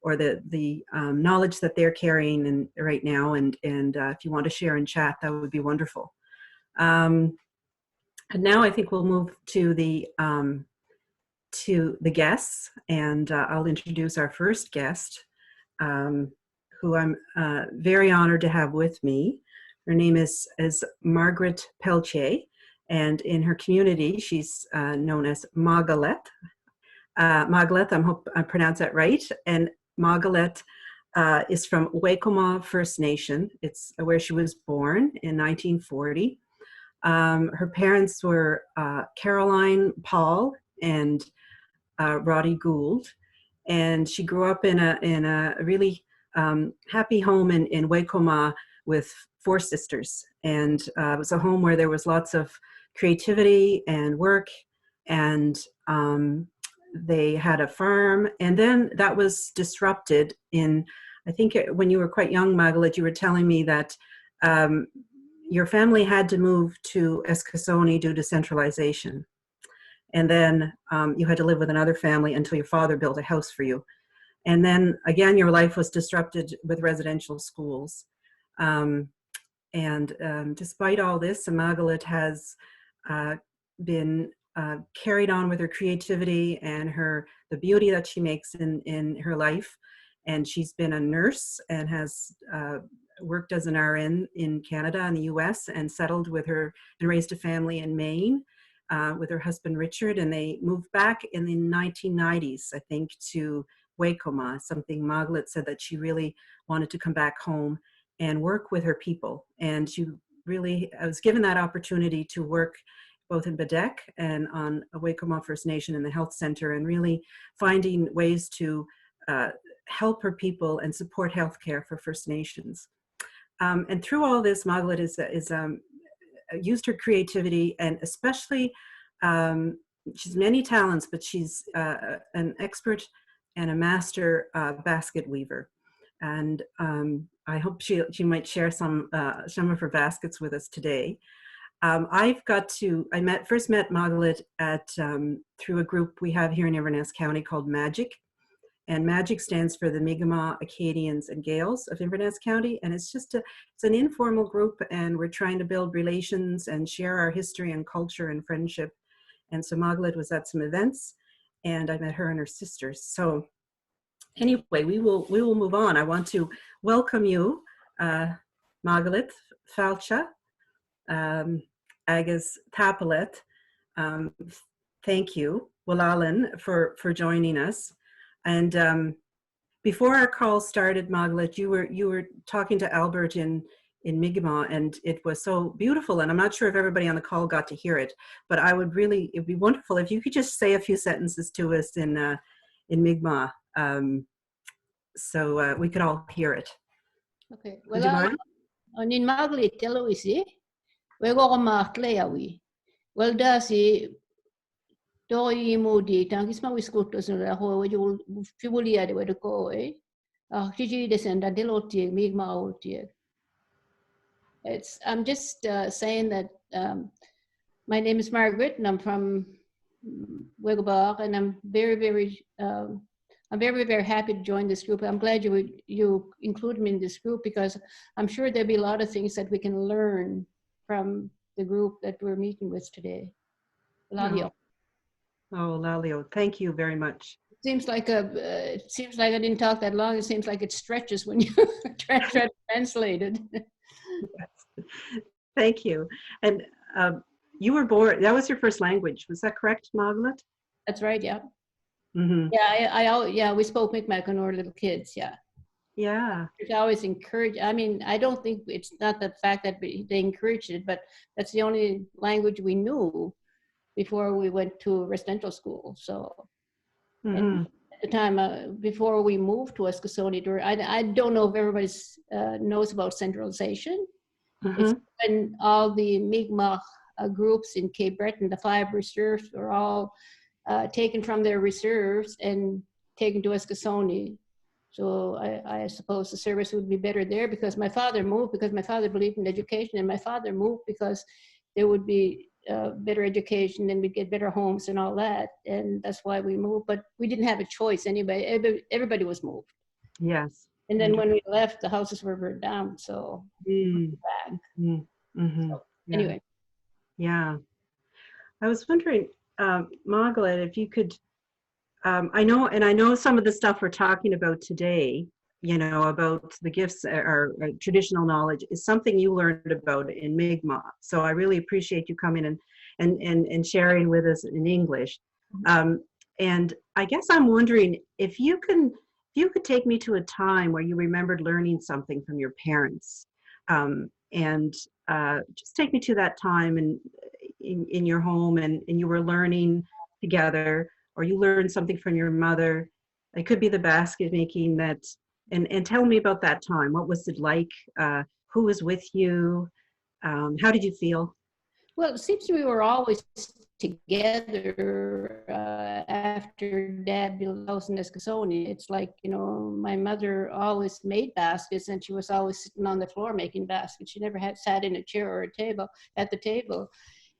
or the knowledge that they're carrying right now. And if you want to share in chat, that would be wonderful. And now I think we'll move to the guests, and I'll introduce our first guest, who I'm very honored to have with me. Her name is Margaret Peltier, and in her community, she's known as Magalet. Magalet, I hope I pronounced that right. And Magalet is from Waikoma First Nation. It's where she was born in 1940. Her parents were Caroline Paul and Roddy Gould, and she grew up in a really happy home in Waikoma with 4 sisters, and it was a home where there was lots of creativity and work, and they had a farm, and then that was disrupted in, I think when you were quite young, Margaret, you were telling me that your family had to move to Eskasoni due to centralization. And then you had to live with another family until your father built a house for you. And then again, your life was disrupted with residential schools. Despite all this, Margaret has been carried on with her creativity and the beauty that she makes in her life. And she's been a nurse and has worked as an RN in Canada and the US, and settled with her and raised a family in Maine with her husband Richard. And they moved back in the 1990s, I think, to Waikoma. Something Margaret said that she really wanted to come back home and work with her people. And I was given that opportunity to work both in Badek and on Waikoma First Nation in the health center, and really finding ways to help her people and support healthcare for First Nations. And through all this, Margaret is used her creativity, and especially, she's many talents, but she's an expert and a master basket weaver. And I hope she might share some of her baskets with us today. I first met Margaret through a group we have here in Inverness County called MAGIC. And MAGIC stands for the Mi'kmaq, Acadians, and Gaels of Inverness County. And it's an informal group, and we're trying to build relations and share our history and culture and friendship. And so Margaret was at some events, and I met her and her sisters. So anyway, we will move on. I want to welcome you, Margaret Falcha, Agus Tapalet. Thank you, Walalan, for joining us. And before our call started, Margaret, you were talking to Albert in Mi'kmaq, and it was so beautiful. And I'm not sure if everybody on the call got to hear it, but it'd be wonderful if you could just say a few sentences to us in Mi'kmaq, so we could all hear it. Okay. Well, in Margaret, tell us, we're going to mark layawi. Well, does it? Doi modi tangis ma wiskutos na ho you fibulia de wedo ko tiji descenda deloti Mi'kmaq. I'm just saying that my name is Margaret, and I'm from Wegobar, and I'm very very happy to join this group. I'm glad you include me in this group, because I'm sure there'll be a lot of things that we can learn from the group that we're meeting with today. Lalio. Oh, Lalio, thank you very much. It seems like I didn't talk that long. It seems like it stretches when you try to translate it. Yes. Thank you. And you were born, that was your first language. Was that correct, Margaret? That's right, yeah. Mm-hmm. Yeah, we spoke Mi'kmaq when we were little kids, yeah. Yeah. It's always encouraged. I mean, I don't think it's not the fact that they encouraged it, but that's the only language we knew before we went to residential school. So mm-hmm. At the time, before we moved to Eskasoni, I don't know if everybody knows about centralization. Mm-hmm. It's when all the Mi'kmaq groups in Cape Breton, the 5 reserves, were all taken from their reserves and taken to Eskasoni. So I suppose the service would be better there, because my father moved because my father believed in education, and my father moved because there would be better education and we'd get better homes and all that. And that's why we moved, but we didn't have a choice anyway. Everybody was moved. Yes. And then when we left, the houses were burned down. So we moved back. So Yeah. anyway. Yeah. I was wondering, Margaret, if you could, I know some of the stuff we're talking about today, you know, about the gifts or traditional knowledge is something you learned about in Mi'kmaq. So I really appreciate you coming and sharing with us in English. And I guess I'm wondering if you could take me to a time where you remembered learning something from your parents, and just take me to that time in your home and you were learning together, or you learned something from your mother. It could be the basket making that, and tell me about that time. What was it like? Who was with you? How did you feel? Well, it seems we were always together after Dad built a house in Escasoni. It's like, you know, my mother always made baskets and she was always sitting on the floor making baskets. She never had sat in a chair or a table at the table.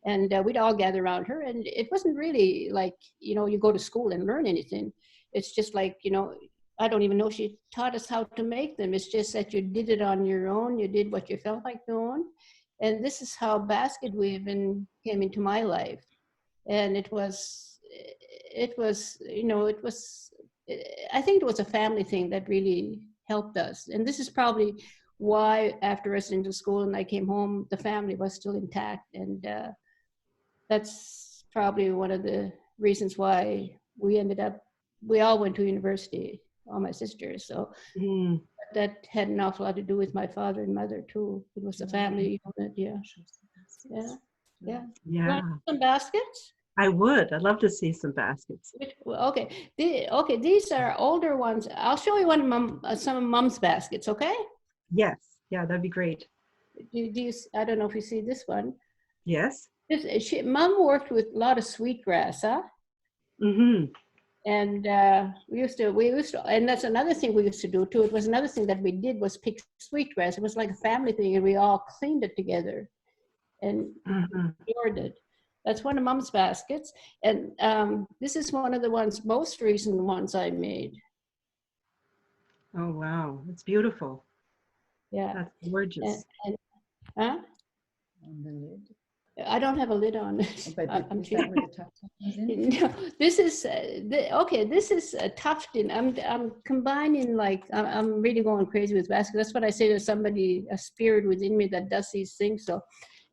And we'd all gather around her. And it wasn't really like, you know, you go to school and learn anything. It's just like, you know, I don't even know she taught us how to make them. It's just that you did it on your own. You did what you felt like doing. And this is how basket weaving came into my life. And it was, you know, I think it was a family thing that really helped us. And this is probably why after residential school and I came home, the family was still intact. And that's probably one of the reasons why we all went to university, all my sisters. So that had an awful lot to do with my father and mother too. It was a family unit, yeah. Yeah. You want some baskets? I would. I'd love to see some baskets. Okay. These are older ones. I'll show you some of Mom's baskets, okay? Yes. Yeah, that'd be great. I don't know if you see this one. Yes. Mom worked with a lot of sweetgrass, huh? And we used to, and that's another thing we used to do too. It was another thing that we did was pick sweetgrass. It was like a family thing, and we all cleaned it together and stored it. That's one of Mom's baskets, and this is one of the most recent ones I made. Oh wow, it's beautiful. Yeah, that's gorgeous. Huh? On the lid. I don't have a lid on it. I'm is that where the top comes in? No, this is okay. This is tufting. I'm combining, like I'm really going crazy with baskets. That's what I say to somebody, a spirit within me that does these things. So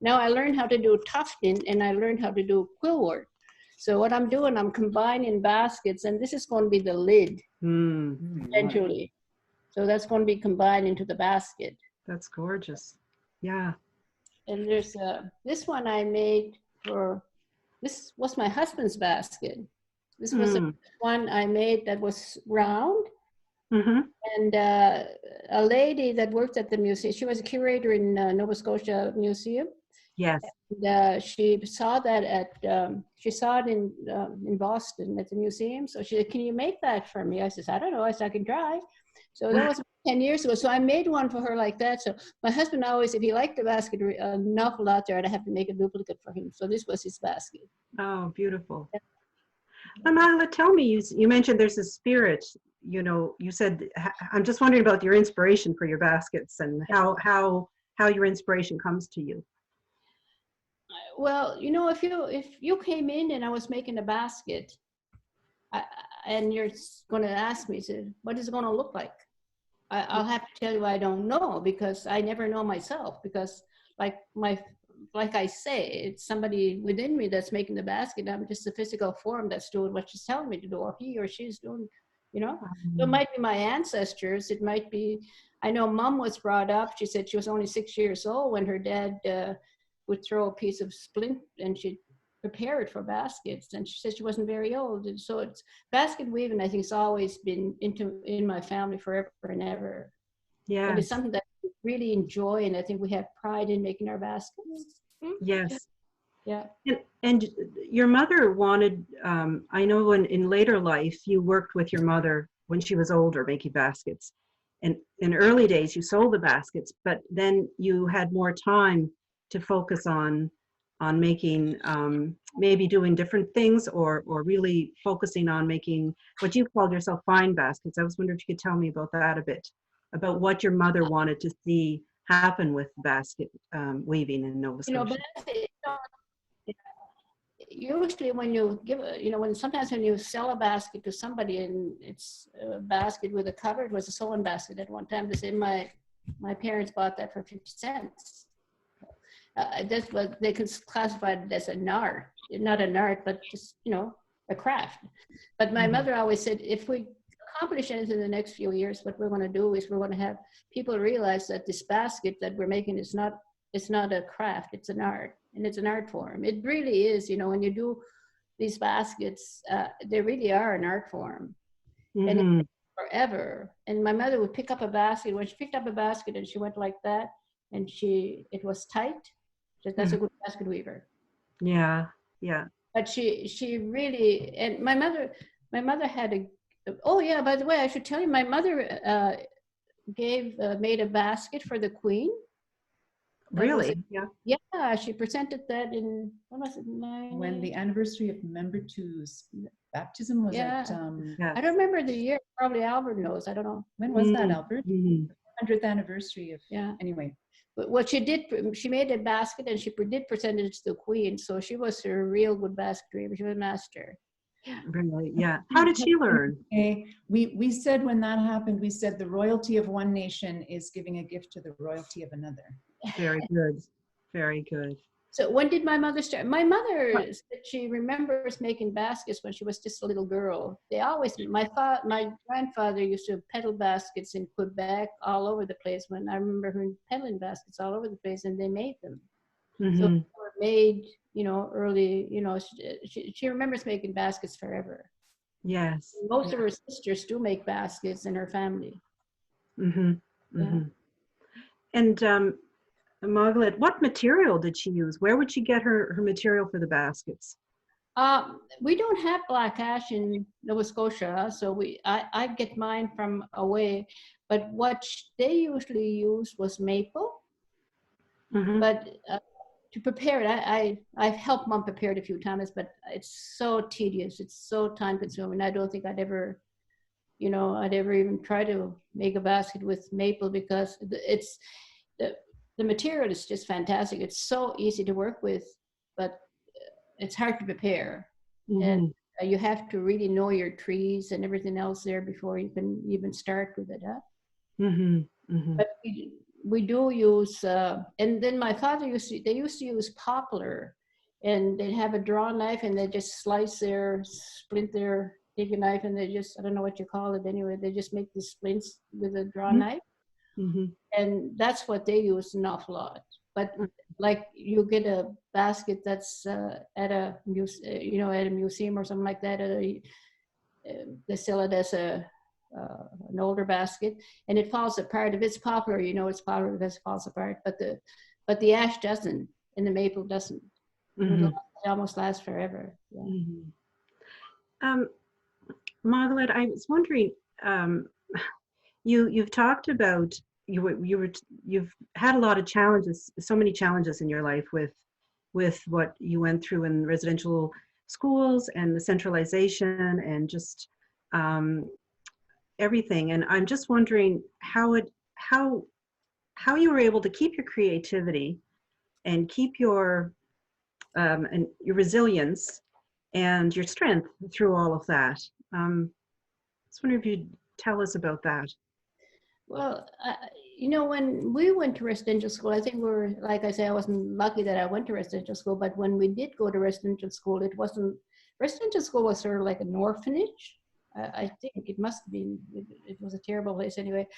now I learned how to do tufting and I learned how to do quill work. So what I'm doing, I'm combining baskets, and this is going to be the lid eventually. So that's going to be combined into the basket. That's gorgeous. Yeah. And there's this one I made this was my husband's basket. This was the one I made that was round. And a lady that worked at the museum, she was a curator in Nova Scotia Museum. Yes. And, she saw that she saw it in Boston at the museum. So she said, "Can you make that for me?" I said, "I don't know. I said, I can try." So that was 10 years ago. So I made one for her like that. So my husband always, if he liked the basket enough out there, I'd have to make a duplicate for him. So this was his basket. Oh, beautiful. Amala, tell me, you mentioned there's a spirit, you know, you said, I'm just wondering about your inspiration for your baskets and how your inspiration comes to you. Well, you know, if you came in and I was making a basket, and you're going to ask me, what is it going to look like? I'll have to tell you I don't know, because I never know myself, because like I say, it's somebody within me that's making the basket. I'm just a physical form that's doing what she's telling me to do, or he or she's doing, you know. So it might be my ancestors. It might be, I know Mom was brought up, she said she was only 6 years old when her dad would throw a piece of splint and she'd prepare it for baskets, and she said she wasn't very old. And so it's basket weaving, I think, it's always been in my family forever and ever. Yeah, and it's something that we really enjoy, and I think we have pride in making our baskets. Yes. Yeah. And your mother wanted, I know in later life you worked with your mother when she was older making baskets, and in early days you sold the baskets, but then you had more time to focus on on making, maybe doing different things, or really focusing on making what you called yourself fine baskets. I was wondering if you could tell me about that a bit, about what your mother wanted to see happen with basket weaving in Nova You know, Scotia. usually when you give, when sometimes when you sell a basket to somebody and it's a basket with a cover, it was a sewing basket at one time. They say my parents bought that for 50 cents. That's what they could classify it as an art, not an art, but just, a craft. But my mother always said, if we accomplish anything in the next few years, what we're going to do is we're going to have people realize that this basket that we're making is not, it's not a craft, it's an art, and it's an art form. It really is, when you do these baskets, they really are an art form. And it takes forever. And my mother would pick up a basket. When she picked up a basket and she went like that, and it was tight. That's a good basket weaver. Yeah, yeah. But she really, and my mother had oh yeah, by the way, I should tell you, my mother made a basket for the Queen. Really? Yeah, she presented that in, when was it? When the anniversary of Member Two's baptism was Yeah. at, I don't remember the year. Probably Albert knows. I don't know. when was that, Albert? 100th anniversary of, Yeah. Anyway. But what she did, she made a basket and she did present it to the Queen. So she was a real good basket weaver. She was a master. Yeah. Really? Yeah. How did she learn? We said when that happened, we said the royalty of one nation is giving a gift to the royalty of another. Very good. Very good. So when did my mother start? My mother said she remembers making baskets when she was just a little girl. They always, my grandfather used to peddle baskets in Quebec all over the place. When I remember her peddling baskets all over the place, and they made them. So they were made, early, she remembers making baskets forever. Yes. Most of her sisters do make baskets in her family. Yeah. And Margaret, what material did she use? Where would she get her material for the baskets? We don't have black ash in Nova Scotia, so I get mine from away. But what they usually used was maple. But to prepare it, I've helped Mom prepare it a few times, but it's so tedious. It's so time consuming. I don't think I'd ever even try to make a basket with maple, because the material is just fantastic. It's so easy to work with, but it's hard to prepare. And you have to really know your trees and everything else there before you can even start with it. But we do use, and then my father they used to use poplar, and they'd have a draw knife and they just splint their, take a knife and they just, I don't know what you call it anyway, they just make these splints with a draw knife. And that's what they use an awful lot. But like you get a basket that's at a museum or something like that, they sell it as an older basket, and it falls apart. If it's poplar, it's poplar because it falls apart. But the ash doesn't, and the maple doesn't. It almost lasts forever. Yeah. Margaret, I was wondering, you've talked about you've had a lot of challenges, so many challenges in your life with what you went through in residential schools and the centralization and just everything. And I'm just wondering how you were able to keep your creativity and keep your resilience and your strength through all of that. I was wondering if you'd tell us about that. Well, when we went to residential school, I think like I say, I wasn't lucky that I went to residential school, but when we did go to residential school, residential school was sort of like an orphanage. I think it must have been, it was a terrible place anyway.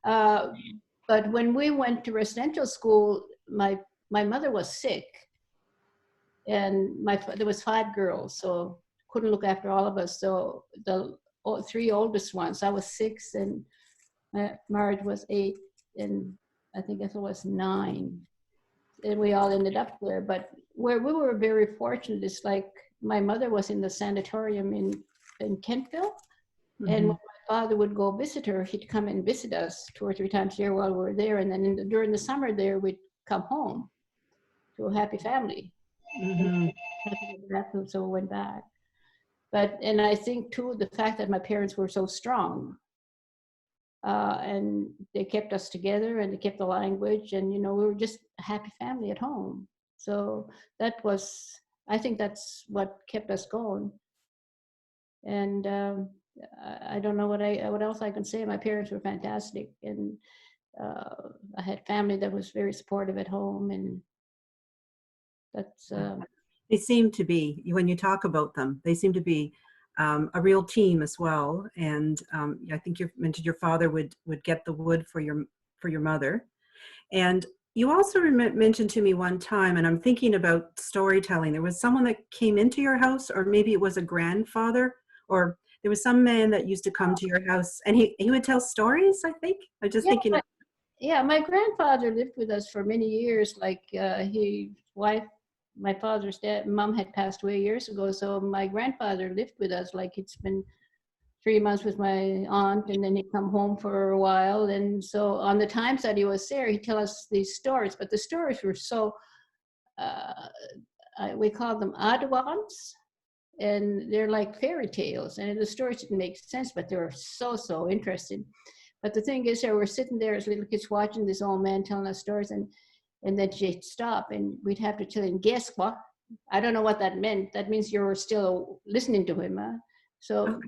But when we went to residential school, my mother was sick, and there was 5 girls, so couldn't look after all of us. So the 3 oldest ones, I was 6, and Marge was 8, and I think it was 9, and we all ended up there. But where we were very fortunate is, like, my mother was in the sanatorium in Kentville, and when my father would go visit her, he'd come and visit us 2 or 3 times a year while we were there, and then during the summer there, we'd come home to a happy family. Mm-hmm. So went back. But, and I think too, the fact that my parents were so strong, and they kept us together and they kept the language, and, you know, we were just a happy family at home. So that was, I think that's what kept us going. And I don't know what else I can say. My parents were fantastic, and I had family that was very supportive at home, and that's They seem to be, when you talk about them, they seem to be a real team as well. And I think you mentioned your father would get the wood for your mother. And you also mentioned to me one time, and I'm thinking about storytelling, there was someone that came into your house, or maybe it was a grandfather, or there was some man that used to come to your house, and he would tell stories, I think. I'm just thinking. Yeah, my grandfather lived with us for many years. Like my father's mom had passed away years ago, so my grandfather lived with us. Like it's been 3 months with my aunt, and then he'd come home for a while. And so on the times that he was there, he'd tell us these stories. But the stories were so, we call them adwans, and they're like fairy tales. And the stories didn't make sense, but they were so interesting. But the thing is, we're sitting there as little kids watching this old man telling us stories, and then she'd stop, and we'd have to tell him, guess what? I don't know what that meant. That means you're still listening to him. Huh? So,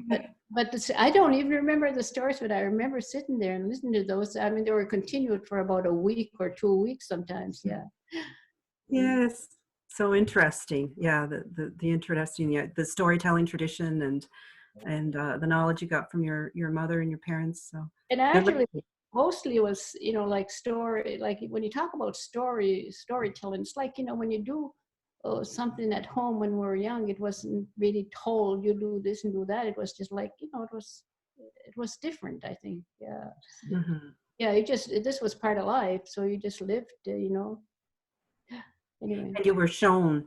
but I don't even remember the stories, but I remember sitting there and listening to those. I mean, they were continued for about a week or 2 weeks sometimes. Yeah. Yes. So interesting. Yeah. The interesting, yeah, the storytelling tradition and the knowledge you got from your mother and your parents. So. And actually, mostly was, you know, like story, like when you talk about storytelling, it's like, you know, when you do something at home when we were young, it wasn't really told, you do this and do that. It was just like, you know, it was different, I think. Yeah. Mm-hmm. Yeah, this was part of life. So you just lived, you know. Anyway. And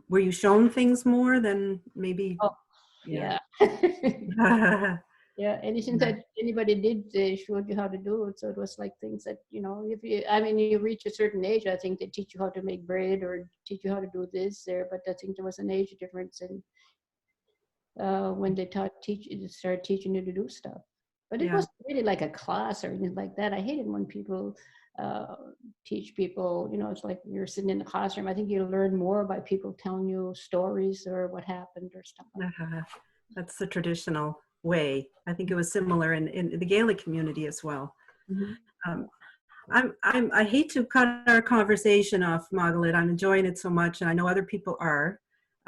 were you shown things more than maybe? Oh, yeah. Yeah, anything that anybody did, they showed you how to do it. So it was like things that, you know, I mean, you reach a certain age, I think they teach you how to make bread or teach you how to do this there. But I think there was an age difference in when they started teaching you to do stuff. But it wasn't really like a class or anything like that. I hated when people teach people, you know, it's like you're sitting in the classroom. I think you learn more by people telling you stories or what happened or stuff like that. That's the traditional way. I think it was similar in the Gaelic community as well. Mm-hmm. I hate to cut our conversation off, Margaret. I'm enjoying it so much, and I know other people are.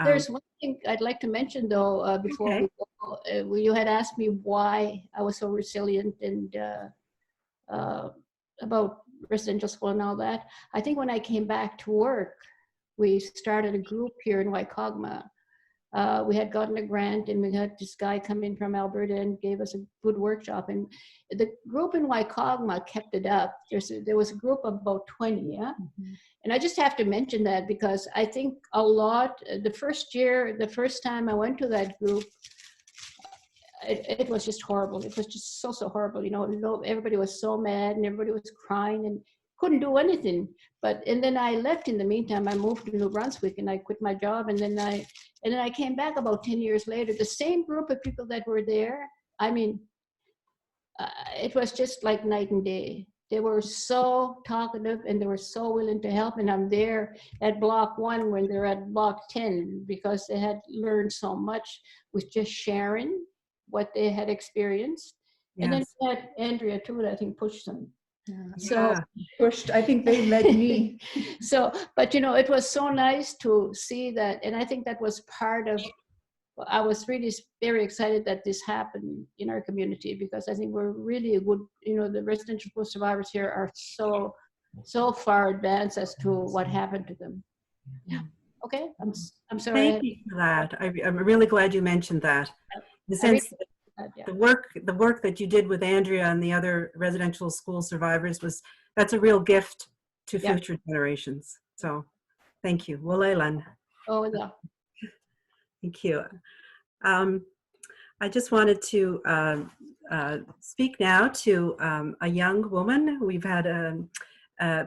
There's one thing I'd like to mention, though, before we go. You had asked me why I was so resilient and about residential school and all that. I think when I came back to work, we started a group here in Waikagma. We had gotten a grant, and we had this guy come in from Alberta and gave us a good workshop. And the group in Waikagma kept it up. There was a group of about 20, yeah? Mm-hmm. And I just have to mention that because I think a lot, the first time I went to that group, it was just horrible. It was just so horrible. You know, everybody was so mad and everybody was crying and couldn't do anything. And then I left in the meantime. I moved to New Brunswick and I quit my job. And then I came back about 10 years later. The same group of people that were there, I mean, it was just like night and day. They were so talkative and they were so willing to help. And I'm there at block 1 when they're at block 10 because they had learned so much with just sharing what they had experienced. Yes. And then we had Andrea too, that I think pushed them. So pushed, I think they led me. But you know, it was so nice to see that. And I think that was part of, I was really very excited that this happened in our community because I think we're really a good, you know, the residential school survivors here are so far advanced as to what happened to them. Yeah. Okay. I'm sorry. Thank you for that. I'm really glad you mentioned that. In the sense the work that you did with Andrea and the other residential school survivors that's a real gift to future generations. So thank you. Walelan. Oh, yeah. Thank you. I just wanted to speak now to a young woman we've had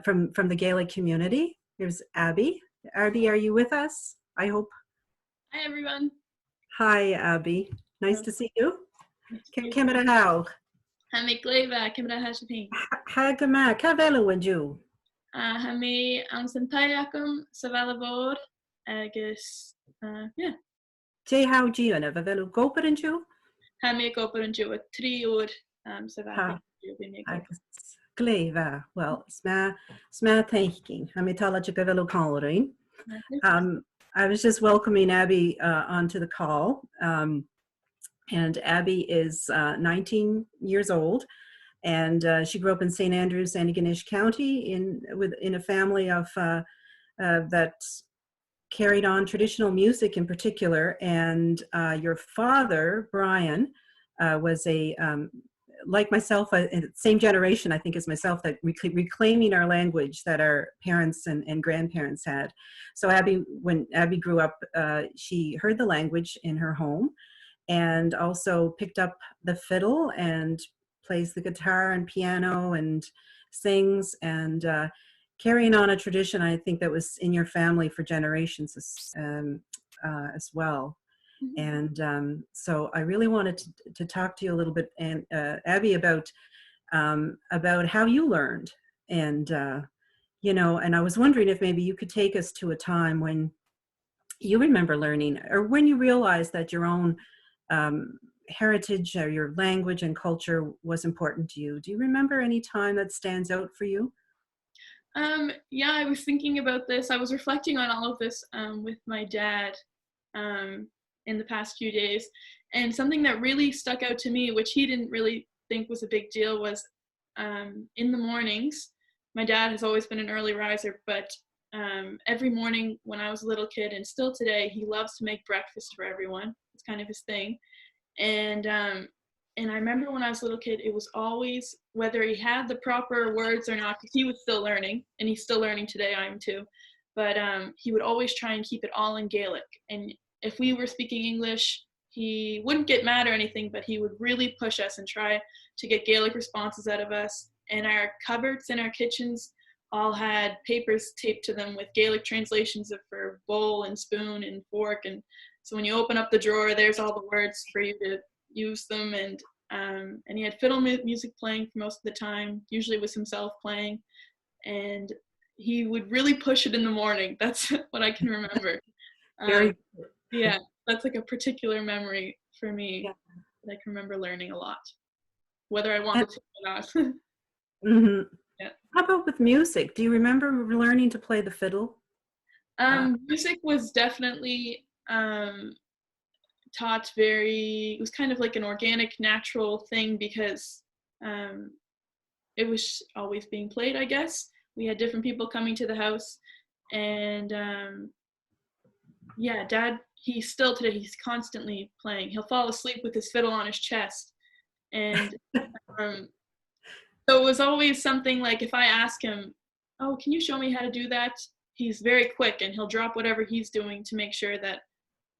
from the Gaelic community. There's Abby. Abby, are you with us? I hope. Hi, everyone. Hi, Abby. Nice to see you. Nice to see you. Cymryd haw. Hami gleva, cymryd a hashapin. Hag yma, ca fel yw yn jw? Hami ang santayakam sa valabord, agus, yeah. Te haw ji yna, fe fel yw gopr yn jw? Hami goper yn jw, 3 o'r sa Ha, valabord. agus gleifa. Wel, sma thanking. Hami tala jo fel yw calryn. I was just welcoming Abby onto the call. And Abby is 19 years old, and she grew up in St. Andrews, Antigonish County, in a family of that carried on traditional music in particular. And your father, Brian, was a like myself, same generation, I think, as myself, that reclaiming our language that our parents and grandparents had. So Abby, when Abby grew up, she heard the language in her home, and also picked up the fiddle and plays the guitar and piano and sings, and carrying on a tradition, I think, that was in your family for generations as well. And so I really wanted to talk to you a little bit, and Abby, about how you learned, and and I was wondering if maybe you could take us to a time when you remember learning, or when you realized that your own heritage or your language and culture was important to you. Do you remember any time that stands out for you? Yeah, I was thinking about this. I was reflecting on all of this with my dad in the past few days. And something that really stuck out to me, which he didn't really think was a big deal, was in the mornings. My dad has always been an early riser, but every morning when I was a little kid, and still today, he loves to make breakfast for everyone. It's kind of his thing. And I remember when I was a little kid, it was always, whether he had the proper words or not, because he was still learning, and he's still learning today, I am too, but he would always try and keep it all in Gaelic. And if we were speaking English, he wouldn't get mad or anything, but he would really push us and try to get Gaelic responses out of us. And our cupboards in our kitchens all had papers taped to them with Gaelic translations for bowl and spoon and fork. And so when you open up the drawer, there's all the words for you to use them. And he had fiddle music playing for most of the time. Usually it was himself playing. And he would really push it in the morning. That's what I can remember. Yeah, that's like a particular memory for me that I can remember learning a lot, whether I wanted to or not. Mm-hmm. Yeah. How about with music? Do you remember learning to play the fiddle? Music was definitely taught it was kind of like an organic, natural thing, because it was always being played, I guess. We had different people coming to the house, and yeah, Dad, he's constantly playing. He'll fall asleep with his fiddle on his chest. And so it was always something like, if I ask him, oh, can you show me how to do that? He's very quick, and he'll drop whatever he's doing to make sure that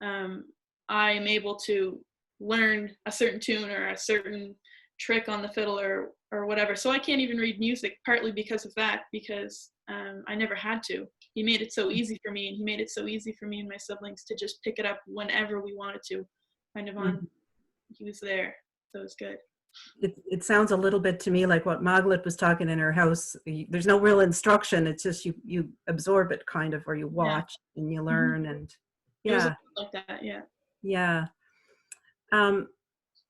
I am able to learn a certain tune or a certain trick on the fiddle or whatever. So I can't even read music, partly because of that, because I never had to. He made it so easy for me, and he made it so easy for me and my siblings to just pick it up whenever we wanted to, kind of on. He was there, so it was good. It sounds a little bit to me like what Margaret was talking in her house. There's no real instruction. It's just you absorb it, kind of, or you watch and you learn. And It was like that, yeah. Yeah.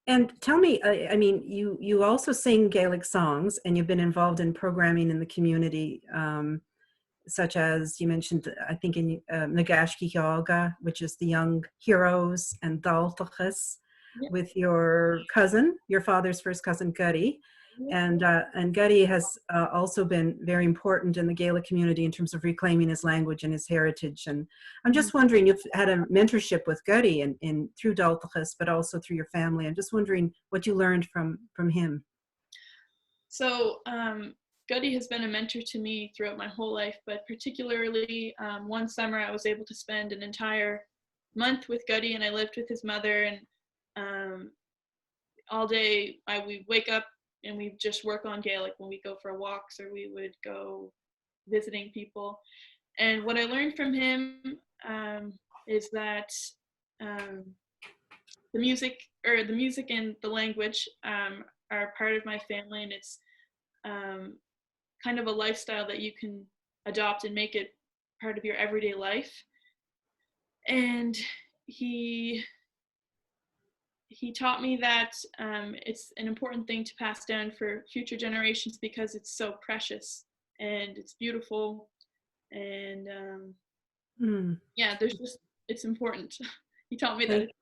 And tell me, I mean, you also sing Gaelic songs, and you've been involved in programming in the community, such as you mentioned, I think, in Nagashki Yoga, which is the Young Heroes, and Daltachas, with your cousin, your father's first cousin, Gutty. And Gutty has also been very important in the Gaelic community in terms of reclaiming his language and his heritage. And I'm just wondering, you've had a mentorship with Gutty in through Daltachas, but also through your family. I'm just wondering what you learned from him. So Gutty has been a mentor to me throughout my whole life, but particularly one summer I was able to spend an entire month with Gutty, and I lived with his mother, and all day we wake up and we just work on Gaelic when we go for walks, or we would go visiting people. And what I learned from him is that the music and the language are part of my family, and it's kind of a lifestyle that you can adopt and make it part of your everyday life. And he taught me that it's an important thing to pass down for future generations because it's so precious and it's beautiful, and yeah, it's important. He taught me that it's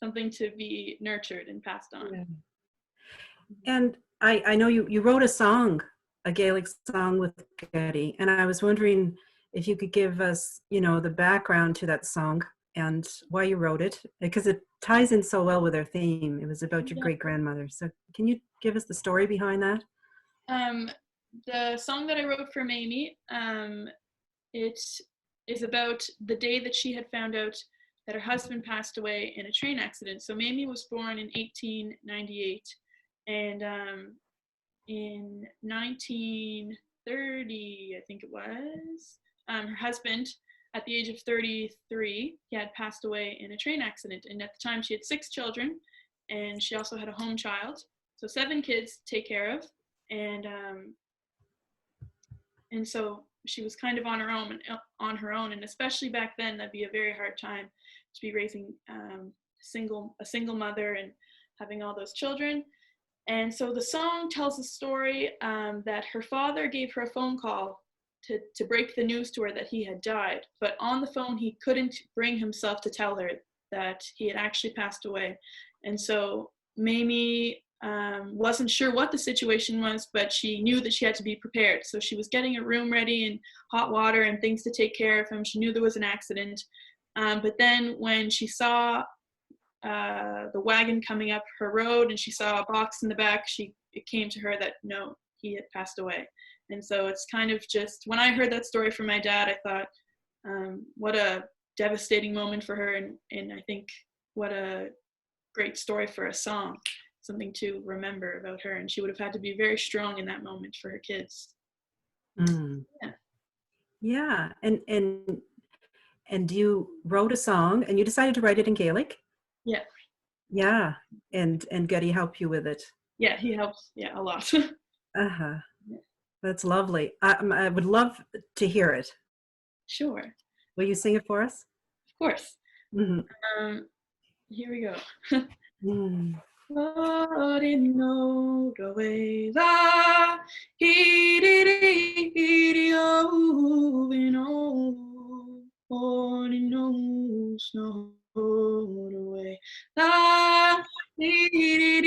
something to be nurtured and passed on. Yeah. And I know you wrote a song, a Gaelic song with Getty, and I was wondering if you could give us, the background to that song and why you wrote it, because it ties in so well with our theme. It was about your great-grandmother. So can you give us the story behind that? The song that I wrote for Mamie, it is about the day that she had found out that her husband passed away in a train accident. So Mamie was born in 1898, and in 1930, I think it was, her husband, at the age of 33, he had passed away in a train accident. And at the time, she had 6 children, and she also had a home child. So 7 kids to take care of. And so she was kind of on her own, and especially back then, that'd be a very hard time to be raising a single mother and having all those children. And so the song tells a story that her father gave her a phone call to break the news to her that he had died. But on the phone, he couldn't bring himself to tell her that he had actually passed away. And so Mamie wasn't sure what the situation was, but she knew that she had to be prepared. So she was getting a room ready and hot water and things to take care of him. She knew there was an accident. But then when she saw the wagon coming up her road and she saw a box in the back, it came to her that no, he had passed away. And so it's kind of just, when I heard that story from my dad, I thought, what a devastating moment for her, and I think what a great story for a song, something to remember about her. And she would have had to be very strong in that moment for her kids. Yeah. And you wrote a song and you decided to write it in Gaelic? Yeah. Yeah. And Getty helped you with it? Yeah, he helps. Yeah, a lot. Uh-huh. That's lovely. I would love to hear it. Sure. Will you sing it for us? Of course. Mm-hmm. Here we go. Mm. Lord in no way that he did Lord knows no way that he did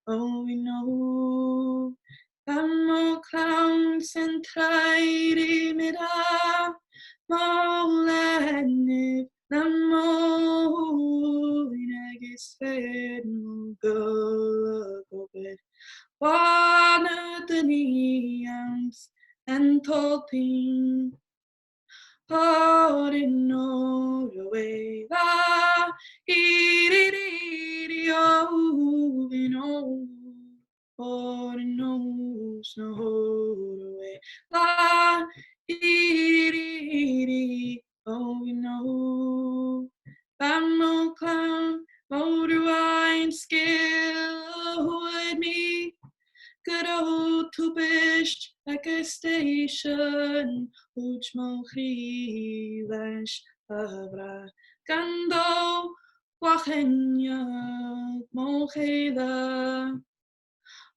oh we know Gammo clowns and tried it up Molenib Namo Inagis fed go bed one of the neons and talking in no way that knows no way that oh we know Bamo clown motor wine skill would me good old tupish like a station which mochi vash avra gando wachenya mocheda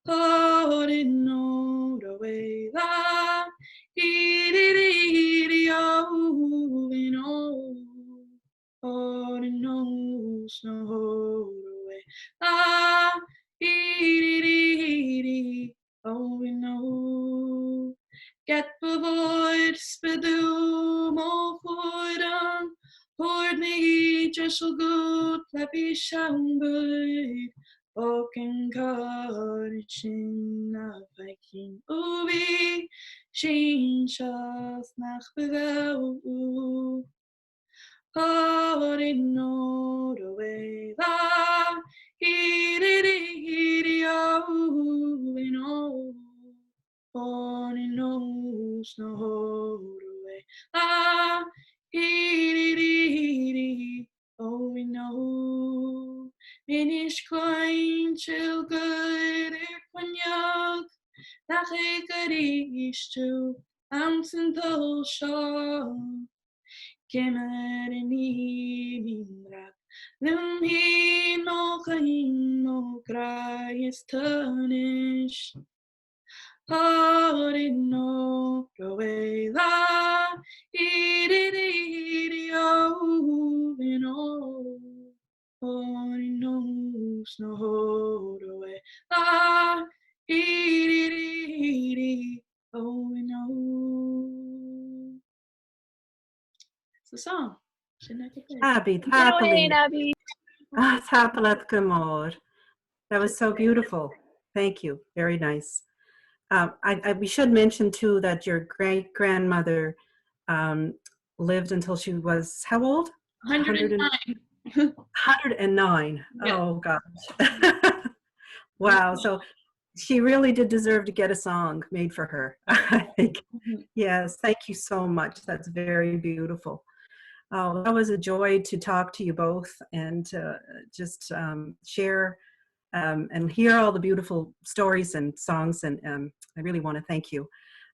Lord in no way that Lord knows no way that oh we know get bevoid spedu mo foidan Lord me just so good pleppy shambud Oken karchin na viking ubi shin shas nach bevel God in no way that he no God knows no way that he Inish coin chill good quanyag. Lache gadish to Amson thol shaw. Kemer nimrak. Lim he no kain no cry is tarnish. No provela, oh, knows no provela, oh, no. It's the song. Abby, happily. Happily, Gamor. That was so beautiful. Thank you. Very nice. We should mention too that your great grandmother lived until she was how old? 109. 109. Yeah. Oh gosh. Wow. So she really did deserve to get a song made for her, I think. Yes. Thank you so much. That's very beautiful. Oh, that was a joy to talk to you both and to just share and hear all the beautiful stories and songs. And I really want to thank you.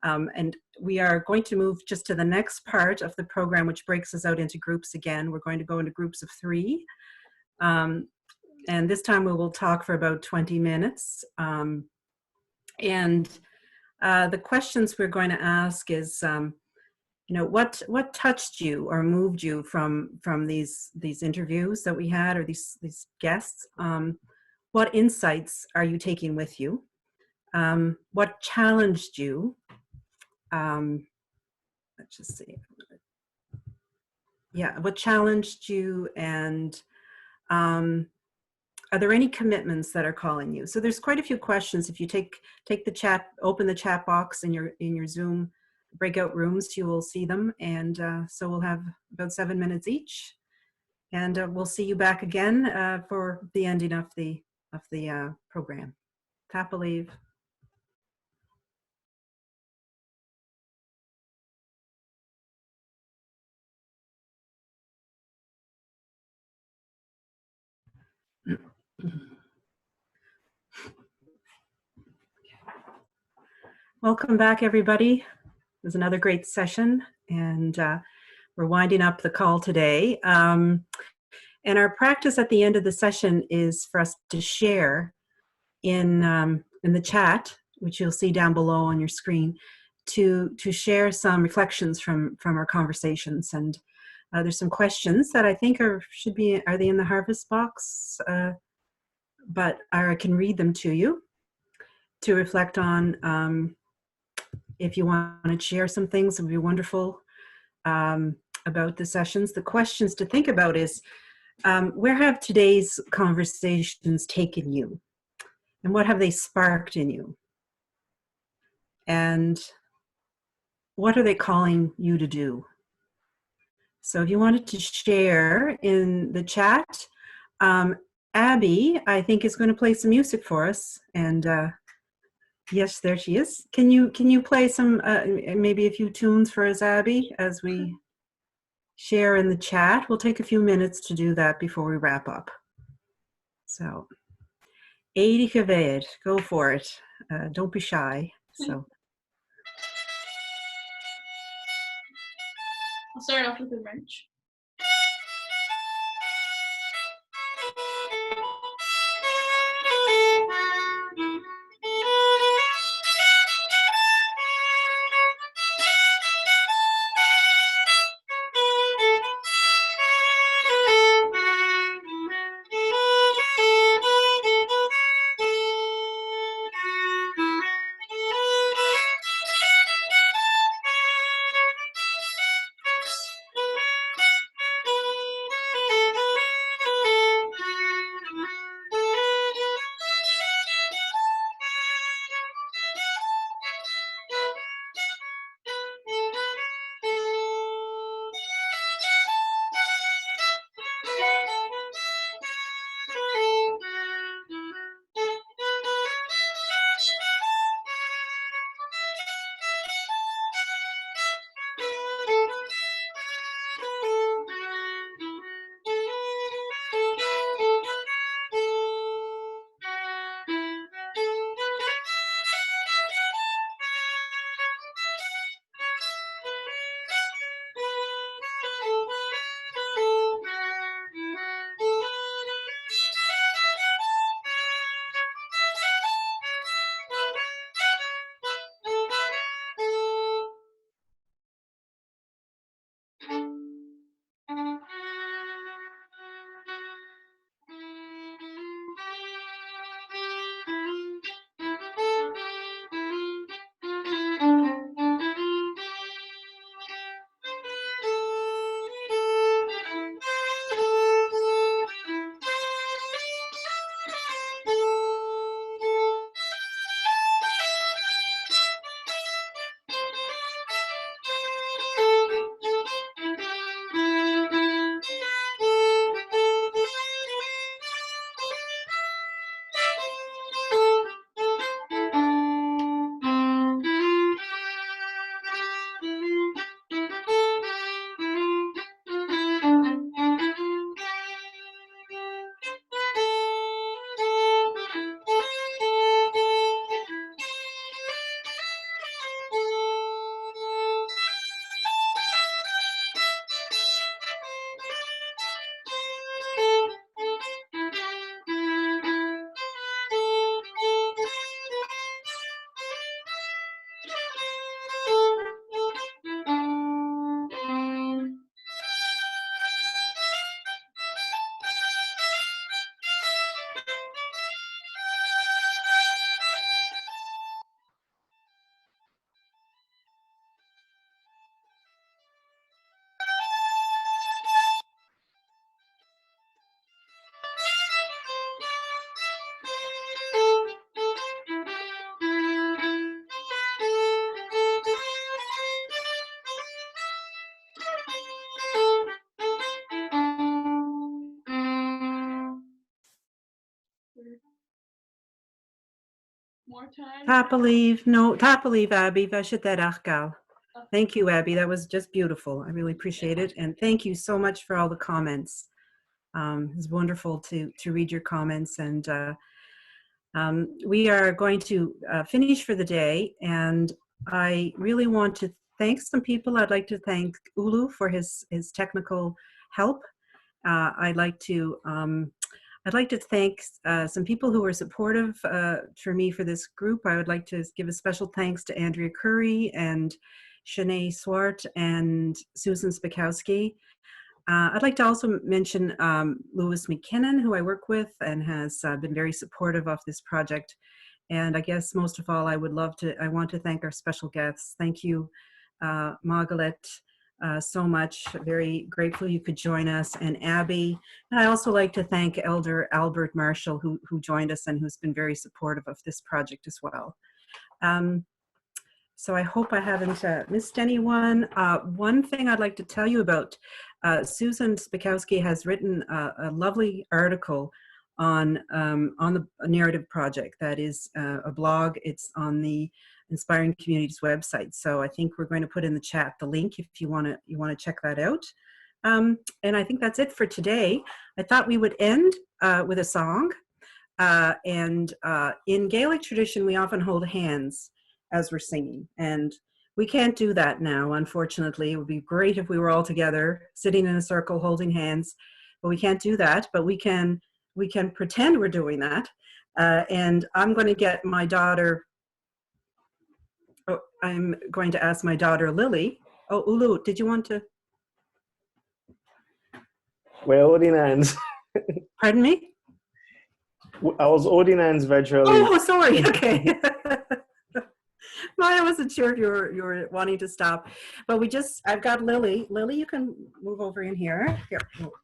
And we are going to move just to the next part of the program, which breaks us out into groups again. We're going to go into groups of 3. And this time we will talk for about 20 minutes. And the questions we're going to ask is, you know, what touched you or moved you from these interviews that we had, or these guests? What insights are you taking with you? What challenged you? Let's just see. Yeah, what challenged you, and are there any commitments that are calling you? So there's quite a few questions. If you take the chat, open the chat box in your Zoom breakout rooms, you will see them. And so we'll have about 7 minutes each, and we'll see you back again for the ending of the program. Tap a leave. Welcome back, everybody. It was another great session, and we're winding up the call today. And our practice at the end of the session is for us to share in the chat, which you'll see down below on your screen, to share some reflections from our conversations. And there's some questions that I think are they in the Harvest box? But I can read them to you to reflect on. If you want to share some things, it would be wonderful about the sessions. The questions to think about is, where have today's conversations taken you? And what have they sparked in you? And what are they calling you to do? So if you wanted to share in the chat, Abby, I think, is going to play some music for us. And yes, there she is. Can you play some, maybe a few tunes for us, Abby, as we share in the chat? We'll take a few minutes to do that before we wrap up. So, Adi Kaved, go for it. Don't be shy. So, I'll start off with a wrench. Tapaliv, no, Tapaliv, Abby, Vashaterach Gal. Thank you, Abby. That was just beautiful. I really appreciate it. And thank you so much for all the comments. It's wonderful to read your comments. And we are going to finish for the day. And I really want to thank some people. I'd like to thank Ulu for his technical help. I'd like to thank some people who were supportive for me for this group. I would like to give a special thanks to Andrea Curry and Shanae Swart and Susan Spikowski. I'd like to also mention Louis McKinnon, who I work with and has been very supportive of this project. And I guess most of all, I want to thank our special guests. Thank you, Margaret, so much. Very grateful you could join us, and Abby. And I also like to thank Elder Albert Marshall, who joined us and who's been very supportive of this project as well. So I hope I haven't missed anyone. One thing I'd like to tell you about, Susan Spikowski has written a lovely article on the Narrative Project. That is a blog. It's on the Inspiring Communities website. So I think we're going to put in the chat the link if you want to check that out. And I think that's it for today. I thought we would end with a song. And in Gaelic tradition, we often hold hands as we're singing. And we can't do that now, unfortunately. It would be great if we were all together, sitting in a circle, holding hands, but we can't do that. But we can pretend we're doing that. And I'm going to get my daughter, I'm going to ask my daughter, Lily. Oh, Ulu, did you want to? We're holding hands. Pardon me? I was holding hands virtually. Oh, sorry. Okay. Well, I wasn't sure if you were wanting to stop, but I've got Lily. Lily, you can move over in here. Here,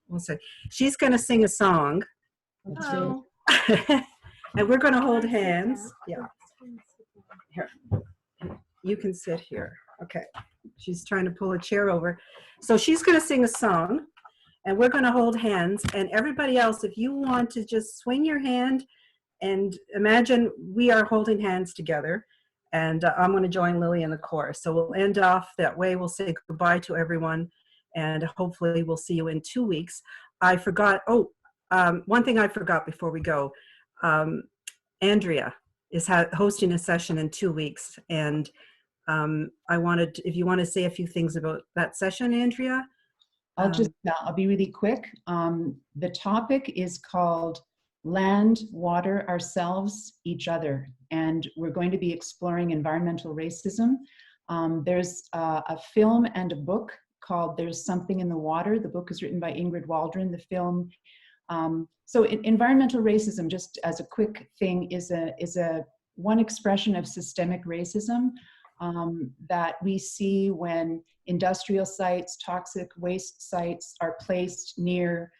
we'll see. She's going to sing a song. Oh. And we're going to hold hands. Yeah. Here. You can sit here. Okay. She's trying to pull a chair over. So she's going to sing a song, and we're going to hold hands. And everybody else, if you want to just swing your hand and imagine we are holding hands together. And I'm going to join Lily in the chorus. So we'll end off that way. We'll say goodbye to everyone. And hopefully we'll see you in 2 weeks. I forgot, one thing I forgot before we go. Andrea is hosting a session in 2 weeks. And if you want to say a few things about that session, Andrea. I'll be really quick. The topic is called Land, Water, Ourselves, Each Other. And we're going to be exploring environmental racism. There's a film and a book called There's Something in the Water. The book is written by Ingrid Waldron. The film, environmental racism, just as a quick thing, is one expression of systemic racism that we see when industrial sites, toxic waste sites are placed near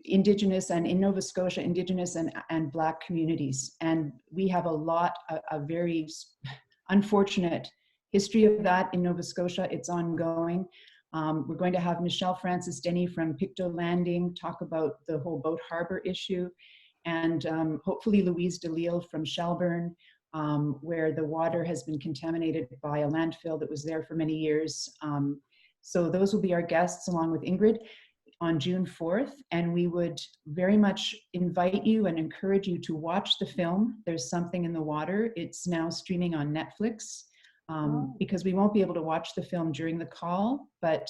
Indigenous, and in Nova Scotia, Indigenous and Black communities. And we have a very unfortunate history of that in Nova Scotia. It's ongoing. We're going to have Michelle Francis Denny from Pictou Landing talk about the whole Boat Harbor issue, and hopefully Louise DeLille from Shelburne, where the water has been contaminated by a landfill that was there for many years. So those will be our guests along with Ingrid on June 4th, and we would very much invite you and encourage you to watch the film, There's Something in the Water. It's now streaming on Netflix, because we won't be able to watch the film during the call, but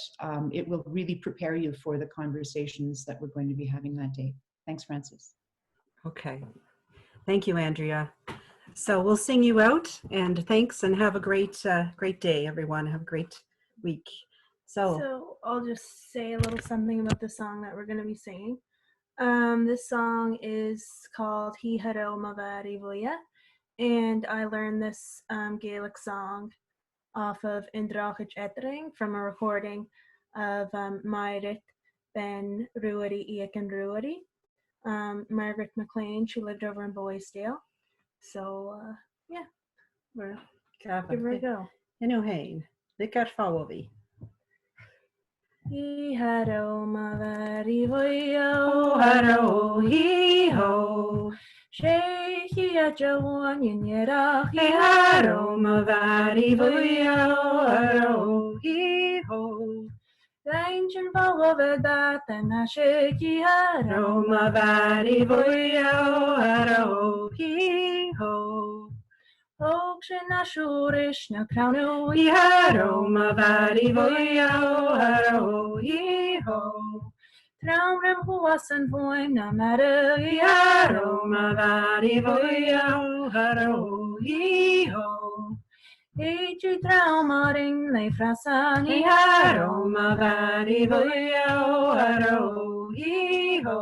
it will really prepare you for the conversations that we're going to be having that day. Thanks, Francis. Okay. Thank you, Andrea. So we'll sing you out, and thanks, and have a great day, everyone. Have a great week. So I'll just say a little something about the song that we're going to be singing. This song is called Hi Haro Mavari Voya, and I learned this Gaelic song off of Indrachich Ettering from a recording of Mairit Ben Ruari Iacan Ruari. Margaret McLean, she lived over in Boysdale. So yeah, we're give her a go. Hey, Likar Fawovi. Hi haro mavari voyo Haro hi ho. Shake kia jawan yera He haro mavari voyo haro hi ho. Dainchen bawa vedat nashe ki haro Haro mavari voyo haro hi ho. Okshena shurish na krauno Hi haro mavari voyo haro hi ho. Traumrem huasan voin na mare Haro mavari voyo haro hi ho. Eji traumaring le frasani Haro mavari voyo haro hi ho.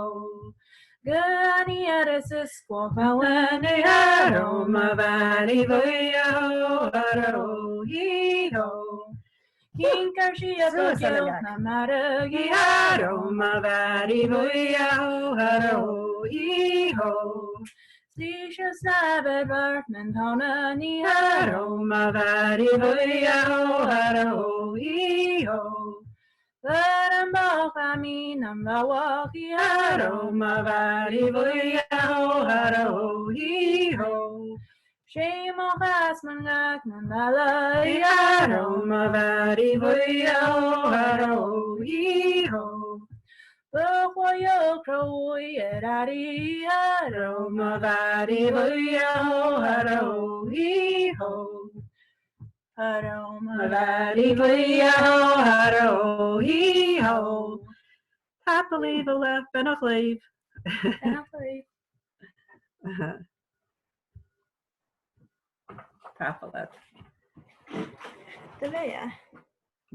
Gani eresis quafawen Haro mavari voyo haro hi ho. Kinkarshi abagyo na mare Haro mavari voyo haro hi ho. Stishas na bedvart mentona ni Haro mavari voyo haro hi ho. Parambok amin ambawaki Haro mavari voyo haro hi ho. Shame has mangak mandala Haro mavari voyo haro hi ho. Bokwayo kroy erari Haro mavari voyo haro hi ho. Haro Mavari voyo haro hi ho. Happily the left and a cleave. Tapalet. Tavea.